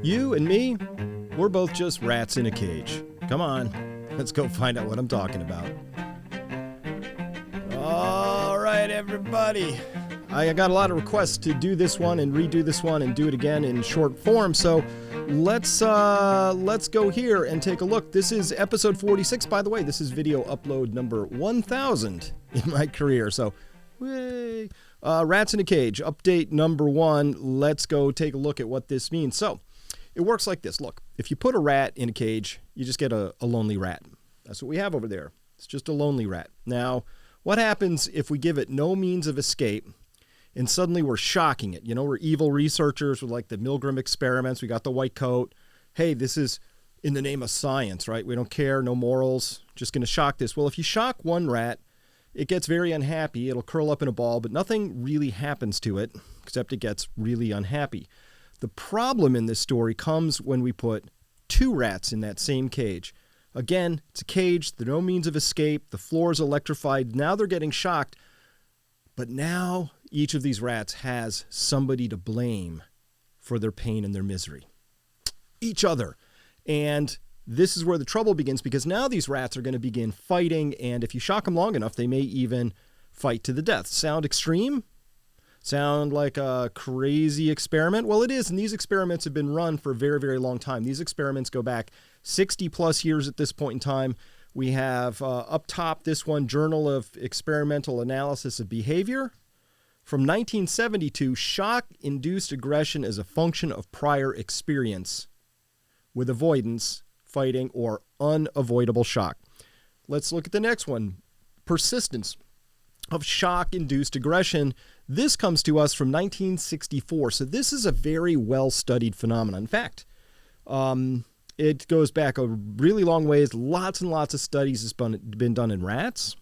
You and me, we're both just rats in a cage. Come on, let's go find out what I'm talking about. All right, everybody. I got a lot of requests to do this one and redo this one and do it again in short form, so let's go here and take a look. This is episode 46, by the way. This is video upload number 1000 in my career, so yay. Rats in a cage, update number 1. Let's go take a look at what this means. So it works like this. Look, if you put a rat in a cage, you just get a lonely rat. That's what we have over there. It's just a lonely rat. Now, what happens if we give it no means of escape and suddenly we're shocking it? You know, we're evil researchers with like the Milgram experiments. We got the white coat. Hey, this is in the name of science, right? We don't care, no morals, just going to shock this. Well, if you shock one rat, it gets very unhappy. It'll curl up in a ball, but nothing really happens to it except it gets really unhappy. The problem in this story comes when we put 2 rats in that same cage. Again, it's a cage, there's no means of escape, the floor is electrified, now they're getting shocked, but now each of these rats has somebody to blame for their pain and their misery. Each other. And this is where the trouble begins, because now these rats are going to begin fighting, and if you shock them long enough, they may even fight to the death. Sound extreme? Sound like a crazy experiment? Well, it is, and these experiments have been run for a very, very long time. These experiments go back 60 plus years at this point in time. We have up top this one, Journal of Experimental Analysis of Behavior. From 1972, shock-induced aggression is a function of prior experience with avoidance, fighting, or unavoidable shock. Let's look at the next one, persistence of shock-induced aggression. This comes to us from 1964, so this is a very well-studied phenomenon. In fact, it goes back a really long ways. Lots and lots of studies has been done in rats,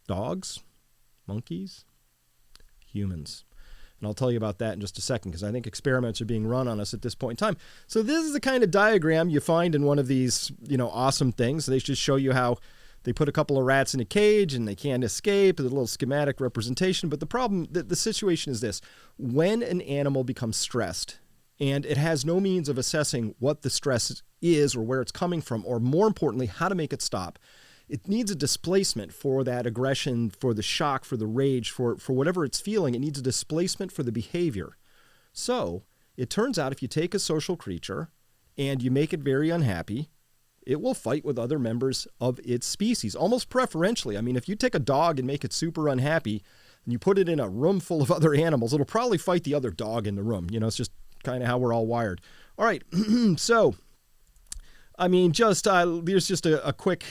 dogs, monkeys, humans. And I'll tell you about that in just a second, because I think experiments are being run on us at this point in time. So this is the kind of diagram you find in one of these, awesome things. They just show you how they put a couple of rats in a cage and they can't escape. There's a little schematic representation. But the problem, the situation is this. When an animal becomes stressed and it has no means of assessing what the stress is or where it's coming from, or more importantly, how to make it stop, it needs a displacement for that aggression, for the shock, for the rage, for whatever it's feeling. It needs a displacement for the behavior. So it turns out if you take a social creature and you make it very unhappy, it will fight with other members of its species, almost preferentially. I mean, if you take a dog and make it super unhappy and you put it in a room full of other animals, it'll probably fight the other dog in the room. It's just kind of how we're all wired. All right. So, I mean, there's just a quick...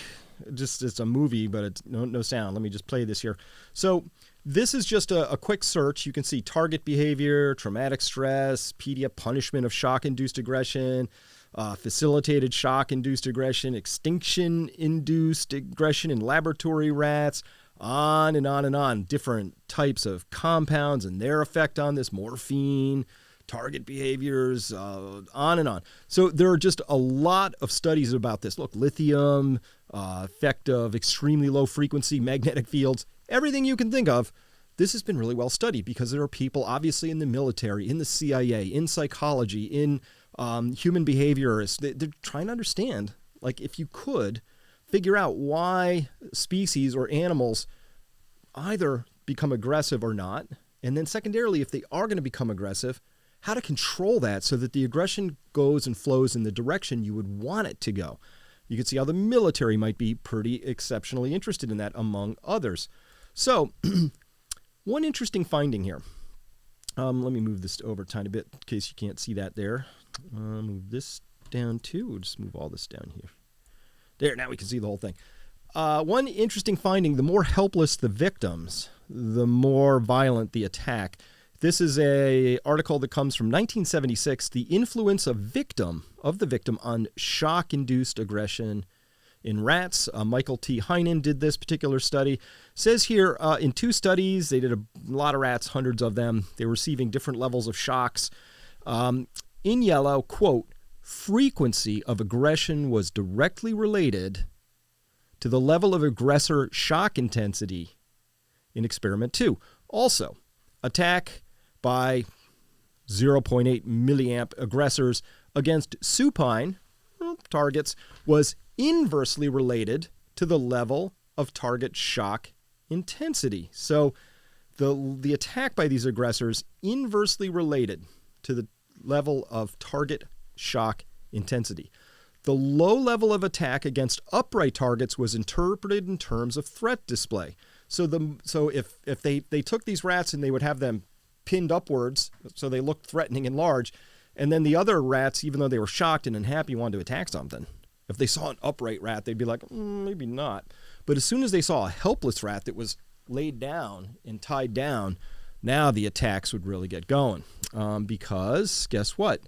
it's a movie, but it's no sound. Let me just play this here. So this is just a quick search. You can see target behavior, traumatic stress, PDF punishment of shock-induced aggression, facilitated shock-induced aggression, extinction-induced aggression in laboratory rats, on and on and on. Different types of compounds and their effect on this, morphine, target behaviors, on and on. So there are just a lot of studies about this. Look, lithium, effect of extremely low frequency magnetic fields, everything you can think of. This has been really well studied because there are people obviously in the military, in the CIA, in psychology, in human behaviorists. They're trying to understand, like, if you could figure out why species or animals either become aggressive or not, and then secondarily, if they are going to become aggressive, how to control that so that the aggression goes and flows in the direction you would want it to go. You can see how the military might be pretty exceptionally interested in that, among others. So, one interesting finding here. Let me move this over a tiny bit in case you can't see that there. Move this down too. We'll just move all this down here. There, now we can see the whole thing. One interesting finding, the more helpless the victims, the more violent the attack. This is an article that comes from 1976, The Influence of the Victim on Shock-Induced Aggression in Rats. Michael T. Heinen did this particular study. Says here, in 2 studies, they did a lot of rats, hundreds of them. They were receiving different levels of shocks. In yellow, quote, frequency of aggression was directly related to the level of aggressor shock intensity in experiment 2. Also, attack by 0.8 milliamp aggressors against supine targets was inversely related to the level of target shock intensity. So the attack by these aggressors inversely related to the level of target shock intensity. The low level of attack against upright targets was interpreted in terms of threat display. So if they took these rats and they would have them pinned upwards so they looked threatening and large, and then the other rats, even though they were shocked and unhappy, wanted to attack something. If they saw an upright rat, they'd be like, maybe not. But as soon as they saw a helpless rat that was laid down and tied down, now the attacks would really get going. Because guess what?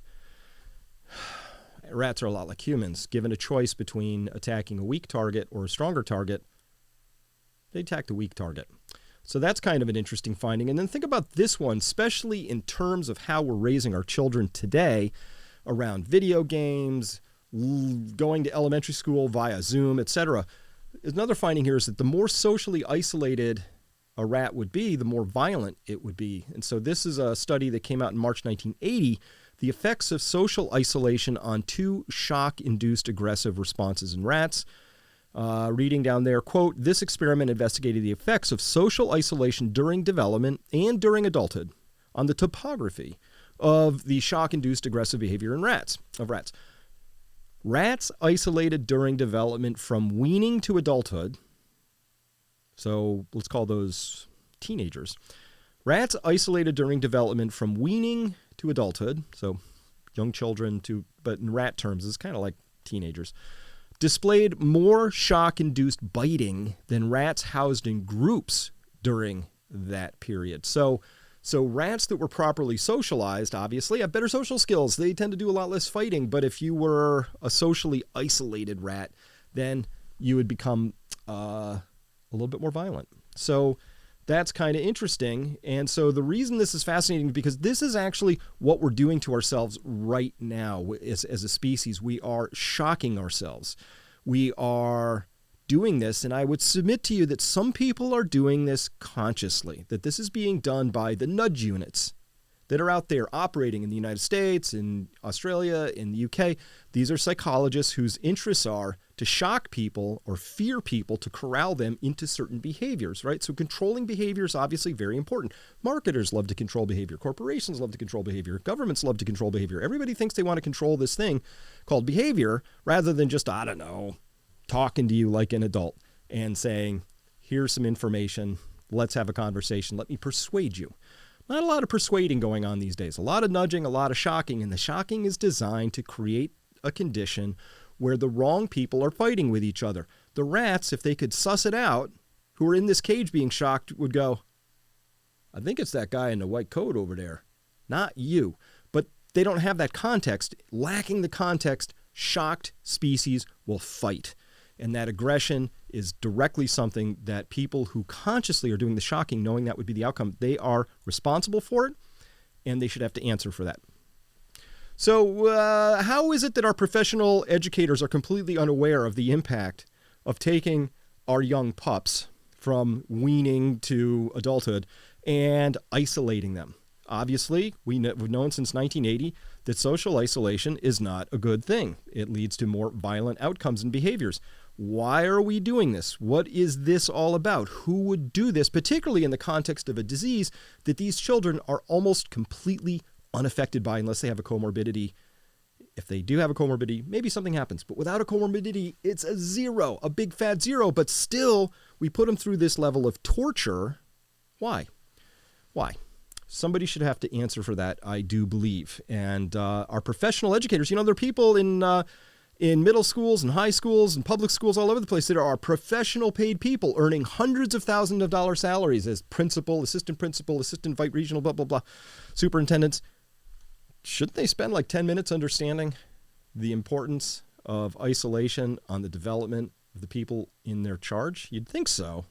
Rats are a lot like humans. Given a choice between attacking a weak target or a stronger target, they attack the weak target. So that's kind of an interesting finding. And then think about this one, especially in terms of how we're raising our children today around video games, going to elementary school via Zoom, etc. Another finding here is that the more socially isolated a rat would be, the more violent it would be. And so this is a study that came out in March 1980, the effects of social isolation on 2 shock-induced aggressive responses in rats. Reading down there, quote, this experiment investigated the effects of social isolation during development and during adulthood on the topography of the shock-induced aggressive behavior in rats. Rats isolated during development from weaning to adulthood, so let's call those teenagers. Rats isolated during development from weaning to adulthood, so young children but in rat terms, it's kind of like teenagers, displayed more shock-induced biting than rats housed in groups during that period. So rats that were properly socialized, obviously, have better social skills. They tend to do a lot less fighting. But if you were a socially isolated rat, then you would become a little bit more violent. So that's kind of interesting. And so the reason this is fascinating is because this is actually what we're doing to ourselves right now as a species. We are shocking ourselves. We are doing this, and I would submit to you that some people are doing this consciously, that this is being done by the nudge units that are out there operating in the United States, in Australia, in the UK. These are psychologists whose interests are to shock people or fear people to corral them into certain behaviors, right? So controlling behavior is obviously very important. Marketers love to control behavior. Corporations love to control behavior. Governments love to control behavior. Everybody thinks they want to control this thing called behavior rather than just, I don't know, talking to you like an adult and saying, here's some information, let's have a conversation, let me persuade you. Not a lot of persuading going on these days. A lot of nudging, a lot of shocking, and the shocking is designed to create a condition where the wrong people are fighting with each other. The rats, if they could suss it out, who are in this cage being shocked, would go, I think it's that guy in the white coat over there, not you. But they don't have that context. Lacking the context, shocked species will fight. And that aggression is directly something that people who consciously are doing the shocking, knowing that would be the outcome, they are responsible for it, and they should have to answer for that. So how is it that our professional educators are completely unaware of the impact of taking our young pups from weaning to adulthood and isolating them? Obviously, we've known since 1980 that social isolation is not a good thing. It leads to more violent outcomes and behaviors. Why are we doing this? What is this all about? Who would do this, particularly in the context of a disease that these children are almost completely unaffected by unless they have a comorbidity? If they do have a comorbidity, maybe something happens. But without a comorbidity, it's a zero, a big fat zero. But still, we put them through this level of torture. Why? Why? Somebody should have to answer for that, I do believe. And our professional educators, there are people in middle schools and high schools and public schools all over the place that are professional paid people earning hundreds of thousands of dollar salaries as principal, assistant vice regional, blah, blah, blah, superintendents. Shouldn't they spend like 10 minutes understanding the importance of isolation on the development of the people in their charge? You'd think so.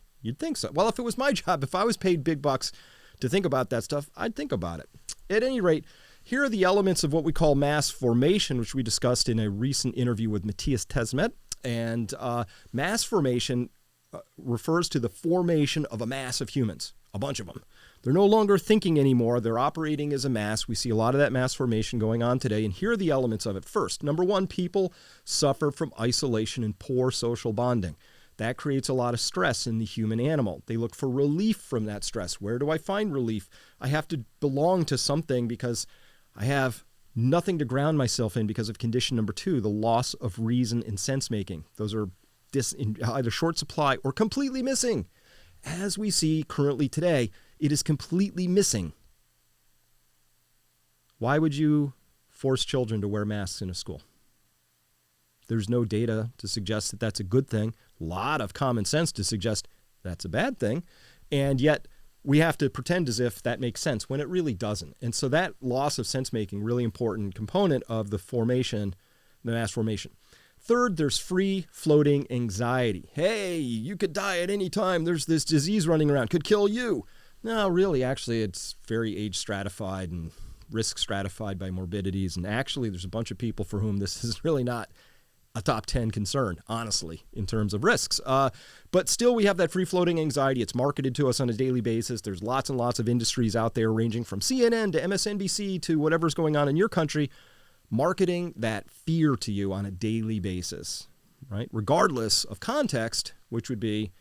Well, if it was my job, if I was paid big bucks to think about that stuff, I'd think about it. At any rate, here are the elements of what we call mass formation, which we discussed in a recent interview with Matthias Tesmet. And mass formation refers to the formation of a mass of humans, a bunch of them. They're no longer thinking anymore. They're operating as a mass. We see a lot of that mass formation going on today. And here are the elements of it. First, number one, people suffer from isolation and poor social bonding. That creates a lot of stress in the human animal. They look for relief from that stress. Where do I find relief? I have to belong to something because I have nothing to ground myself in because of condition number two, the loss of reason and sense making. Those are in either short supply or completely missing. As we see currently today, it is completely missing. Why would you force children to wear masks in a school? There's no data to suggest that that's a good thing. A lot of common sense to suggest that's a bad thing. And yet we have to pretend as if that makes sense when it really doesn't. And so that loss of sense making, really important component of the formation, the mass formation. Third, there's free floating anxiety. Hey, you could die at any time. There's this disease running around, could kill you. No, really, actually, it's very age stratified and risk stratified by morbidities. And actually, there's a bunch of people for whom this is really not a top 10 concern, honestly, in terms of risks. But still, we have that free-floating anxiety. It's marketed to us on a daily basis. There's lots and lots of industries out there, ranging from CNN to MSNBC to whatever's going on in your country, marketing that fear to you on a daily basis, right? Regardless of context, which would be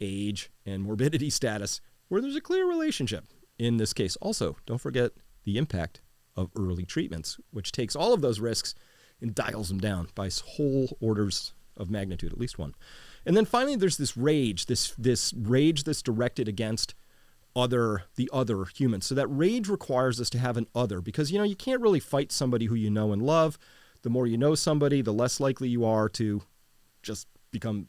age and morbidity status, where there's a clear relationship in this case. Also, don't forget the impact of early treatments, which takes all of those risks and dials them down by whole orders of magnitude, at least one. And then finally, there's this rage, this rage that's directed against the other humans. So that rage requires us to have an other, because, you can't really fight somebody who you know and love. The more you know somebody, the less likely you are to just become,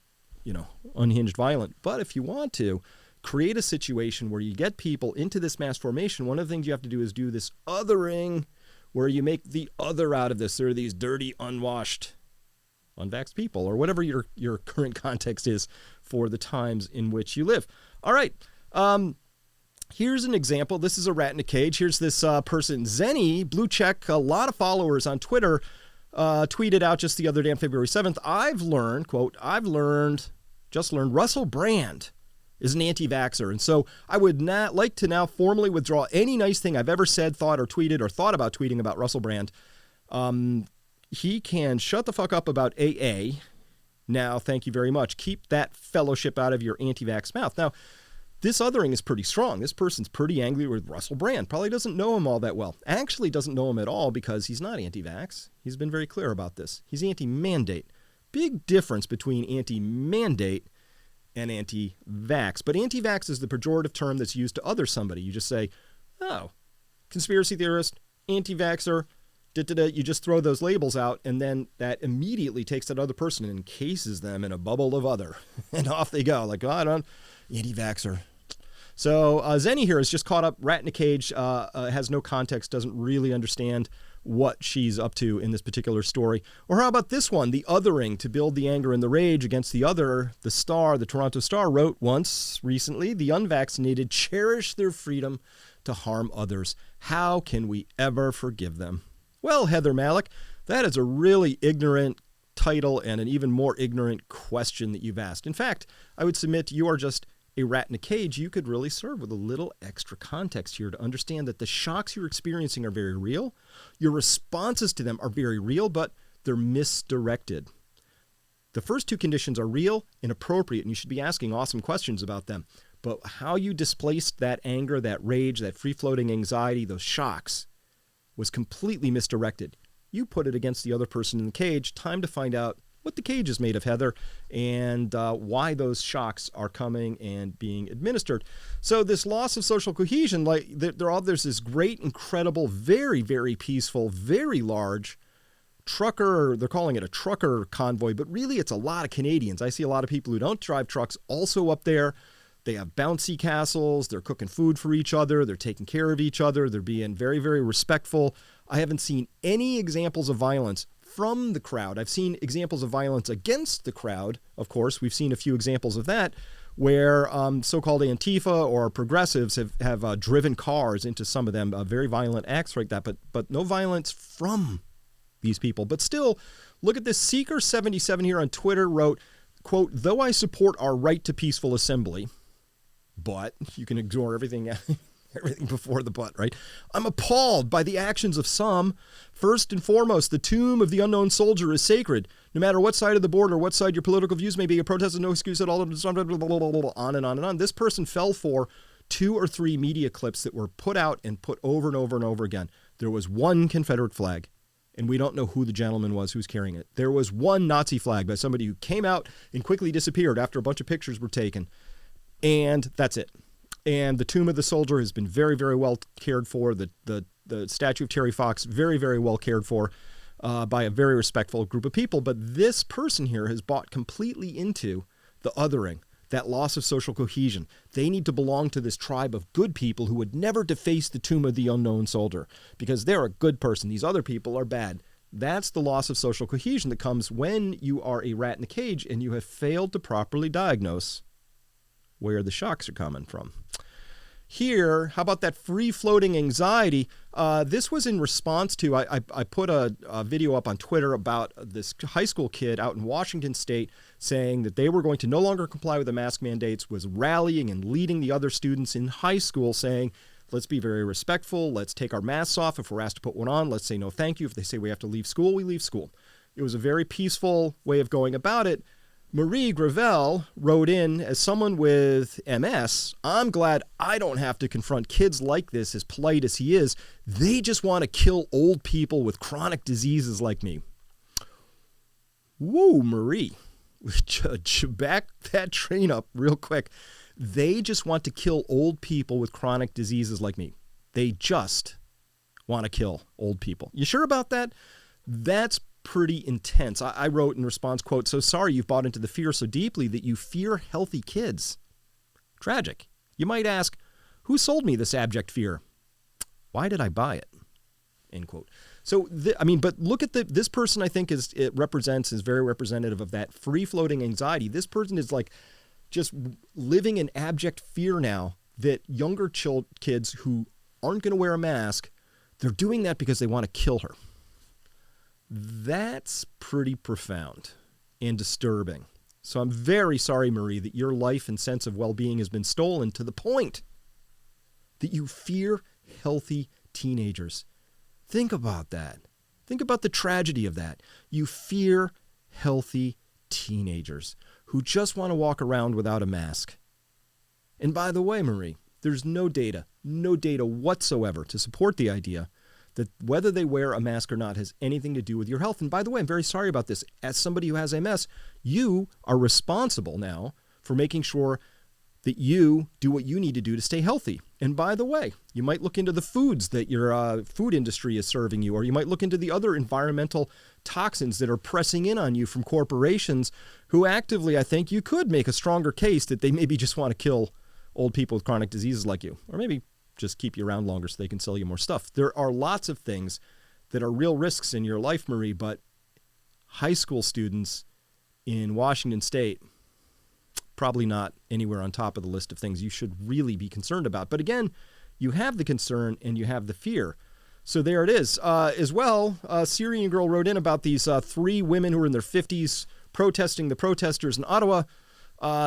unhinged violent. But if you want to create a situation where you get people into this mass formation, one of the things you have to do is do this othering, where you make the other out of this. There are these dirty, unwashed, unvaxxed people, or whatever your current context is for the times in which you live. All right. Here's an example. This is a rat in a cage. Here's this person, Zenny, blue check, a lot of followers on Twitter, tweeted out just the other day on February 7th, just learned Russell Brand is an anti-vaxxer. And so I would not like to now formally withdraw any nice thing I've ever said, thought, or tweeted, or thought about tweeting about Russell Brand. He can shut the fuck up about AA. Now, thank you very much. Keep that fellowship out of your anti-vax mouth. Now, this othering is pretty strong. This person's pretty angry with Russell Brand. Probably doesn't know him all that well. Actually doesn't know him at all because he's not anti-vax. He's been very clear about this. He's anti-mandate. Big difference between anti-mandate and anti-vax. But anti-vax is the pejorative term that's used to other somebody. You just say, oh, conspiracy theorist, anti-vaxxer, you just throw those labels out, and then that immediately takes that other person and encases them in a bubble of other. And off they go, like, anti-vaxxer. So Zenny here is just caught up, rat in a cage, has no context, doesn't really understand what she's up to in this particular story. Or how about this one, the othering, to build the anger and the rage against the other. The Toronto Star wrote once recently, the unvaccinated cherish their freedom to harm others. How can we ever forgive them? Well, Heather Malik, that is a really ignorant title and an even more ignorant question that you've asked. In fact, I would submit you are just a rat in a cage. You could really serve with a little extra context here to understand that the shocks you're experiencing are very real. Your responses to them are very real, but they're misdirected. The first two conditions are real and appropriate, and you should be asking awesome questions about them. But how you displaced that anger, that rage, that free-floating anxiety, those shocks, was completely misdirected. You put it against the other person in the cage. Time to find out what the cage is made of, Heather, and why those shocks are coming and being administered. So this loss of social cohesion, like there's this great, incredible, very, very peaceful, very large trucker, they're calling it a trucker convoy, but really it's a lot of Canadians. I see a lot of people who don't drive trucks also up there. They have bouncy castles. They're cooking food for each other. They're taking care of each other. They're being very, very respectful. I haven't seen any examples of violence from the crowd. I've seen examples of violence against the crowd. Of course, we've seen a few examples of that where so-called Antifa or progressives have driven cars into some of them, very violent acts like that, but no violence from these people. But still, look at this. Seeker77 here on Twitter wrote, quote, though I support our right to peaceful assembly, but you can ignore everything Everything before the but, right? I'm appalled by the actions of some. First and foremost, the tomb of the unknown soldier is sacred. No matter what side of the border, what side your political views may be, a protest is no excuse at all, on and on and on. This person fell for 2 or 3 media clips that were put out and put over and over and over again. There was one Confederate flag, and we don't know who the gentleman was who's carrying it. There was one Nazi flag by somebody who came out and quickly disappeared after a bunch of pictures were taken. And that's it. And the tomb of the soldier has been very, very well cared for. The statue of Terry Fox, very, very well cared for by a very respectful group of people. But this person here has bought completely into the othering, that loss of social cohesion. They need to belong to this tribe of good people who would never deface the tomb of the unknown soldier because they're a good person. These other people are bad. That's the loss of social cohesion that comes when you are a rat in a cage and you have failed to properly diagnose where the shocks are coming from. Here, how about that free-floating anxiety? This was in response to, I put a video up on Twitter about this high school kid out in Washington State saying that they were going to no longer comply with the mask mandates, was rallying and leading the other students in high school saying, let's be very respectful, let's take our masks off. If we're asked to put one on, let's say no thank you. If they say we have to leave school, we leave school. It was a very peaceful way of going about it. Marie Gravel wrote in, as someone with MS, I'm glad I don't have to confront kids like this, as polite as he is. They just want to kill old people with chronic diseases like me. Woo, Marie. Back that train up real quick. They just want to kill old people with chronic diseases like me. They just want to kill old people. You sure about that? That's pretty intense. I wrote in response, quote, so sorry you've bought into the fear so deeply that you fear healthy kids. Tragic. You might ask, who sold me this abject fear? Why did I buy it? End quote. So, but look at this person, I think is very representative of that free-floating anxiety. This person is like just living in abject fear now that younger kids who aren't going to wear a mask, they're doing that because they want to kill her. That's pretty profound and disturbing. So I'm very sorry, Marie, that your life and sense of well-being has been stolen to the point that you fear healthy teenagers. Think about that. Think about the tragedy of that. You fear healthy teenagers who just want to walk around without a mask. And by the way, Marie, there's no data whatsoever to support the idea that whether they wear a mask or not has anything to do with your health. And by the way, I'm very sorry about this. As somebody who has MS, you are responsible now for making sure that you do what you need to do to stay healthy. And by the way, you might look into the foods that your food industry is serving you, or you might look into the other environmental toxins that are pressing in on you from corporations who actively, I think you could make a stronger case that they maybe just want to kill old people with chronic diseases like you, or maybe just keep you around longer so they can sell you more stuff. There are lots of things that are real risks in your life, Marie, but high school students in Washington State, probably not anywhere on top of the list of things you should really be concerned about. But again, you have the concern and you have the fear. So there it is. As well, a Syrian girl wrote in about these 3 women who are in their 50s protesting the protesters in Ottawa,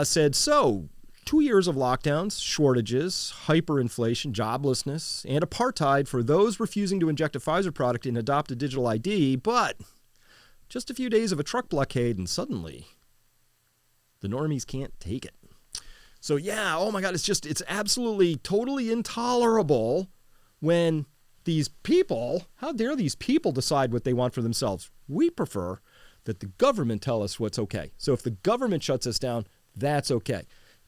said, so 2 years of lockdowns, shortages, hyperinflation, joblessness, and apartheid for those refusing to inject a Pfizer product and adopt a digital ID, but just a few days of a truck blockade and suddenly the normies can't take it. So yeah, oh my God, it's absolutely totally intolerable when these people, how dare these people decide what they want for themselves? We prefer that the government tell us what's okay. So if the government shuts us down, that's okay.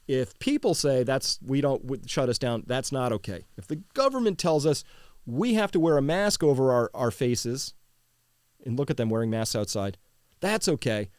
If people say we don't shut us down, that's not okay. If the government tells us we have to wear a mask over our faces, and look at them wearing masks outside, that's okay.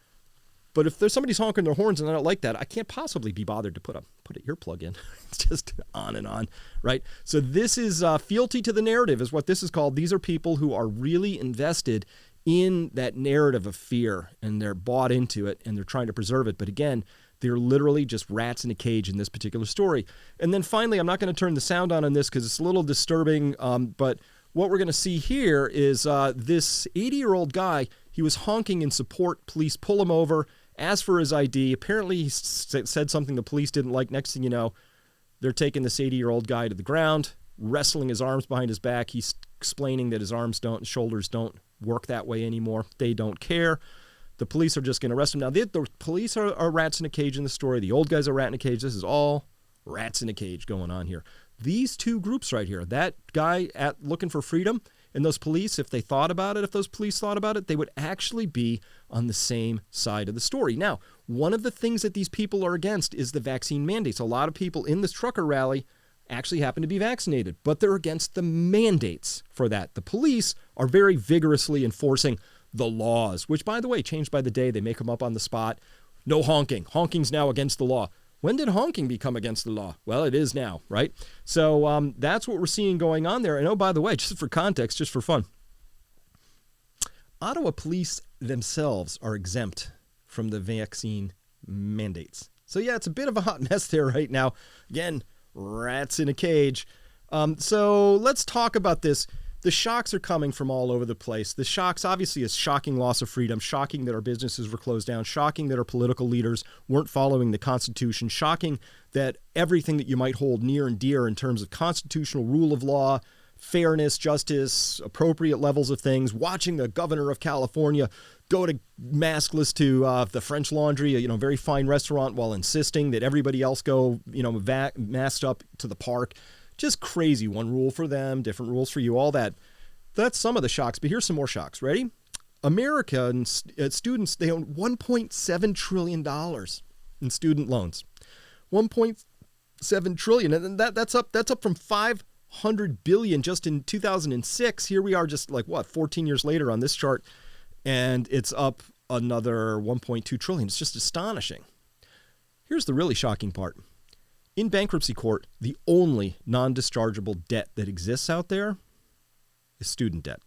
But if there's somebody's honking their horns and I don't like that, I can't possibly be bothered to put an earplug in. It's just on and on, right? So this is fealty to the narrative is what this is called. These are people who are really invested in that narrative of fear, and they're bought into it, and they're trying to preserve it. But again, they're literally just rats in a cage in this particular story. And then finally, I'm not going to turn the sound on this because it's a little disturbing, but what we're going to see here is this 80-year-old guy, he was honking in support. Police pull him over, ask for his ID. Apparently, he said something the police didn't like. Next thing you know, they're taking this 80-year-old guy to the ground. wrestling his arms behind his back. He's explaining that his shoulders don't work that way anymore. They don't care. The police are just going to arrest him. Now, the police are rats in a cage in the story. The old guys are rat in a cage. This is all rats in a cage going on here. These two groups right here, that guy looking for freedom and those police, if those police thought about it, they would actually be on the same side of the story. Now, one of the things that these people are against is the vaccine mandates. A lot of people in this trucker rally actually happen to be vaccinated, but they're against the mandates for that. The police are very vigorously enforcing the laws, which, by the way, changed by the day. They make them up on the spot. No honking. Honking's now against the law. When did honking become against the law? Well, it is now, right? So that's what we're seeing going on there. And oh, by the way, just for context, just for fun, Ottawa police themselves are exempt from the vaccine mandates. So yeah, it's a bit of a hot mess there right now. Again, rats in a cage. So let's talk about this. The shocks are coming from all over the place. The shocks obviously is shocking loss of freedom, shocking that our businesses were closed down, shocking that our political leaders weren't following the Constitution, shocking that everything that you might hold near and dear in terms of constitutional rule of law, fairness, justice, appropriate levels of things, watching the governor of California go to maskless to the French Laundry, a very fine restaurant, while insisting that everybody else go, masked up to the park. Just crazy. One rule for them, different rules for you, all that. That's some of the shocks, but here's some more shocks. Ready? America and students, they own $1.7 trillion in student loans. $1.7 trillion, and that's up from $500 billion just in 2006. Here we are just 14 years later on this chart, and it's up another $1.2 trillion. It's just astonishing. Here's the really shocking part. In bankruptcy court, the only non-dischargeable debt that exists out there is student debt.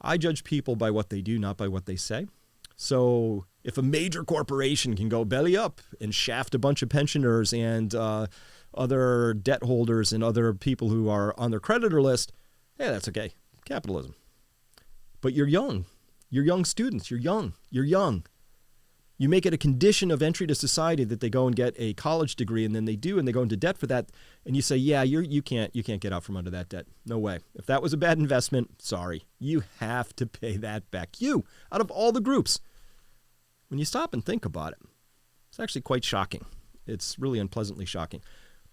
I judge people by what they do, not by what they say. So if a major corporation can go belly up and shaft a bunch of pensioners and other debt holders and other people who are on their creditor list, hey, that's okay. Capitalism. But you're young. You're young students. You're young. You make it a condition of entry to society that they go and get a college degree, and then they do, and they go into debt for that. And you say, yeah, you can't get out from under that debt. No way. If that was a bad investment, sorry. You have to pay that back. You, out of all the groups. When you stop and think about it, it's actually quite shocking. It's really unpleasantly shocking.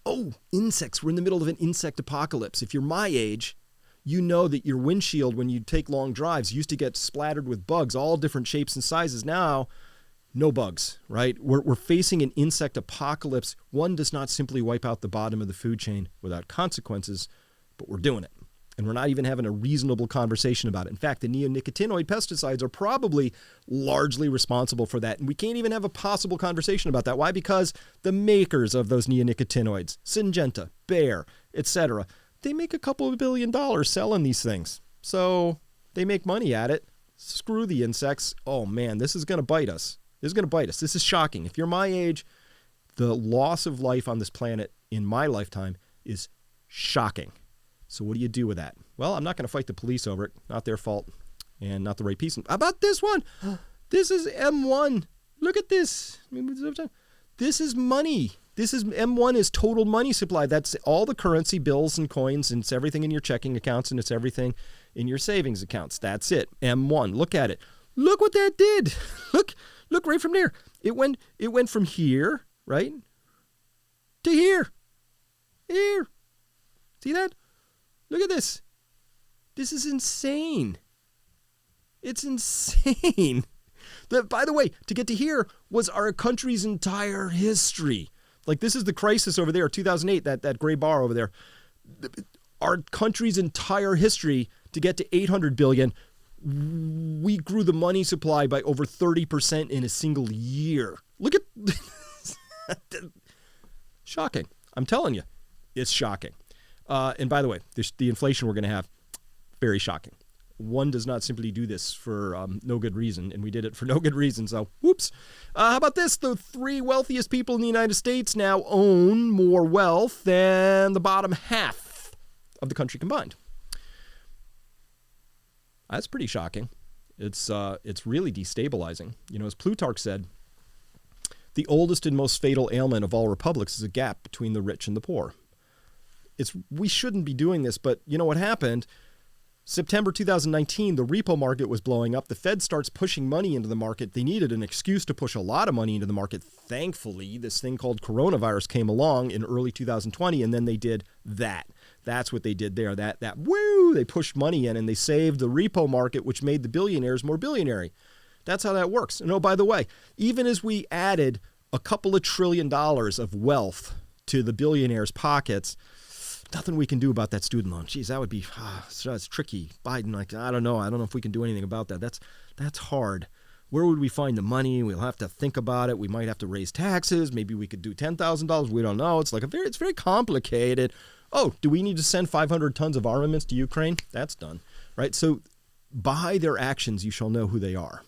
Oh, insects. We're in the middle of an insect apocalypse. If you're my age, you know that your windshield, when you take long drives, used to get splattered with bugs, all different shapes and sizes. Now, no bugs, right? We're facing an insect apocalypse. One does not simply wipe out the bottom of the food chain without consequences, but we're doing it. And we're not even having a reasonable conversation about it. In fact, the neonicotinoid pesticides are probably largely responsible for that. And we can't even have a possible conversation about that. Why? Because the makers of those neonicotinoids, Syngenta, Bayer, etc., they make a couple of $1 billion selling these things. So they make money at it. Screw the insects. Oh man, this is going to bite us. This is shocking. If you're my age, the loss of life on this planet in my lifetime is shocking. So what do you do with that? Well, I'm not going to fight the police over it. Not their fault and not the right piece. How about this one? This is M1. Look at this. This is money. M1 is total money supply. That's all the currency, bills and coins, and it's everything in your checking accounts, and it's everything in your savings accounts. That's it. M1. Look at it. Look what that did. Look right from there. It went from here, right, to here. Here. See that? Look at this. This is insane. It's insane. By the way, to get to here was our country's entire history. This is the crisis over there, 2008, that gray bar over there. Our country's entire history to get to 800 billion. We grew the money supply by over 30% in a single year. Look at shocking. I'm telling you, it's shocking. And by the way, the inflation we're going to have, very shocking. One does not simply do this for no good reason, and we did it for no good reason, so whoops. How about this? The 3 wealthiest people in the United States now own more wealth than the bottom half of the country combined. That's pretty shocking. It's really destabilizing. As Plutarch said, The oldest and most fatal ailment of all republics is a gap between the rich and the poor. We shouldn't be doing this, but you know what happened? September 2019, the repo market was blowing up. The Fed starts pushing money into the market. They needed an excuse to push a lot of money into the market. Thankfully, this thing called coronavirus came along in early 2020, and then they did that. That's what they did there. They pushed money in, and they saved the repo market, which made the billionaires more billionary. That's how that works. And oh, by the way, even as we added a couple of $1 trillion of wealth to the billionaires' pockets, nothing we can do about that student loan. Geez, that would be that's tricky. Biden, I don't know if we can do anything about that. That's hard. Where would we find the money? We'll have to think about it. We might have to raise taxes. Maybe we could do $10,000. We don't know. It's it's very complicated. Oh, do we need to send 500 tons of armaments to Ukraine? That's done, right? So by their actions, you shall know who they are.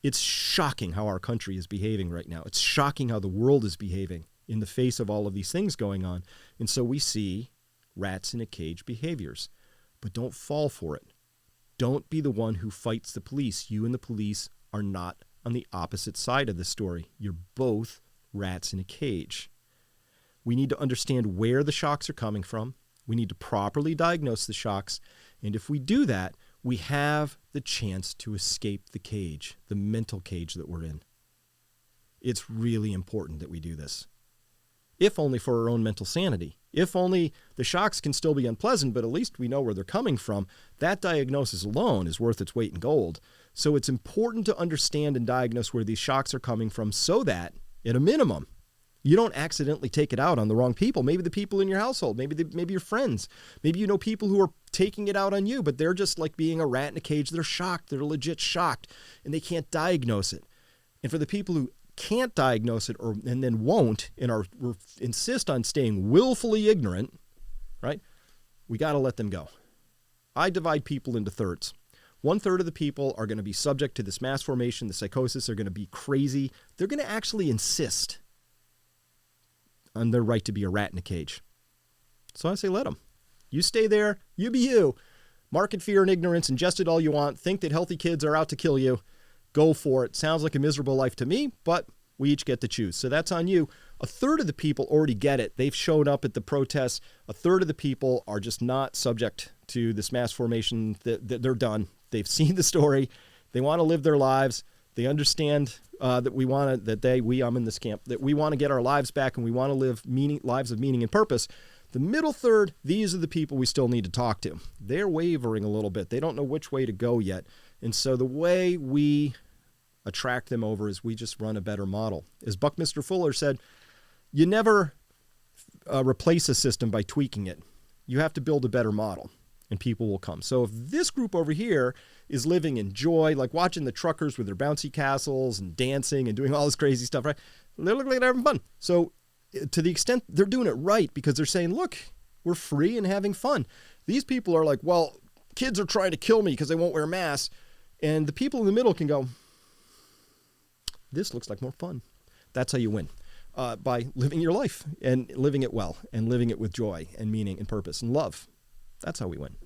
It's shocking how our country is behaving right now. It's shocking how the world is behaving in the face of all of these things going on. And so we see rats in a cage behaviors. But don't fall for it. Don't be the one who fights the police. You and the police are not on the opposite side of the story. You're both rats in a cage. We need to understand where the shocks are coming from. We need to properly diagnose the shocks. And if we do that, we have the chance to escape the cage, the mental cage that we're in. It's really important that we do this. If only for our own mental sanity. If only the shocks can still be unpleasant, but at least we know where they're coming from. That diagnosis alone is worth its weight in gold. So it's important to understand and diagnose where these shocks are coming from so that, at a minimum, you don't accidentally take it out on the wrong people. Maybe the people in your household, maybe your friends. Maybe you know people who are taking it out on you, but they're just like being a rat in a cage. They're shocked. They're legit shocked, and they can't diagnose it. And for the people who can't diagnose it and then won't and insist on staying willfully ignorant, right? We got to let them go. I divide people into thirds. 1/3 of the people are going to be subject to this mass formation, the psychosis. They're going to be crazy. They're going to actually insist on their right to be a rat in a cage. So I say let them. You stay there. You be you. Market fear and ignorance. Ingest it all you want. Think that healthy kids are out to kill you. Go for it. Sounds like a miserable life to me, but we each get to choose. So that's on you. 1/3 of the people already get it. They've shown up at the protests. 1/3 of the people are just not subject to this mass formation. They're done. They've seen the story. They want to live their lives. They understand that I'm in this camp, that we want to get our lives back and we want to live lives of meaning and purpose. The middle third, these are the people we still need to talk to. They're wavering a little bit. They don't know which way to go yet. And so the way we attract them over is we just run a better model. As Buckminster Fuller said, you never replace a system by tweaking it. You have to build a better model, and people will come. So if this group over here is living in joy, like watching the truckers with their bouncy castles and dancing and doing all this crazy stuff, right? They look like they're having fun. So to the extent they're doing it right because they're saying, look, we're free and having fun. These people are like, well, kids are trying to kill me because they won't wear masks. And the people in the middle can go, this looks like more fun. That's how you win. By living your life and living it well and living it with joy and meaning and purpose and love. That's how we win.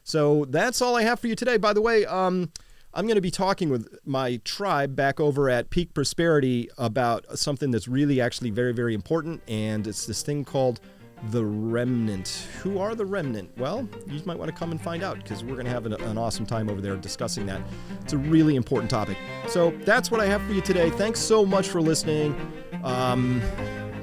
So that's all I have for you today. By the way, I'm going to be talking with my tribe back over at Peak Prosperity about something that's really actually very, very important. And it's this thing called the remnant. Who are the remnant? Well, you might want to come and find out because we're going to have an awesome time over there discussing that. It's a really important topic. So that's what I have for you today. Thanks so much for listening.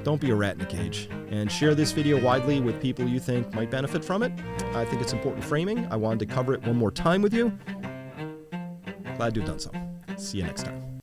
Don't be a rat in a cage, and share this video widely with people you think might benefit from it. I think it's important framing. I wanted to cover it one more time with you. Glad to have done so. See you next time.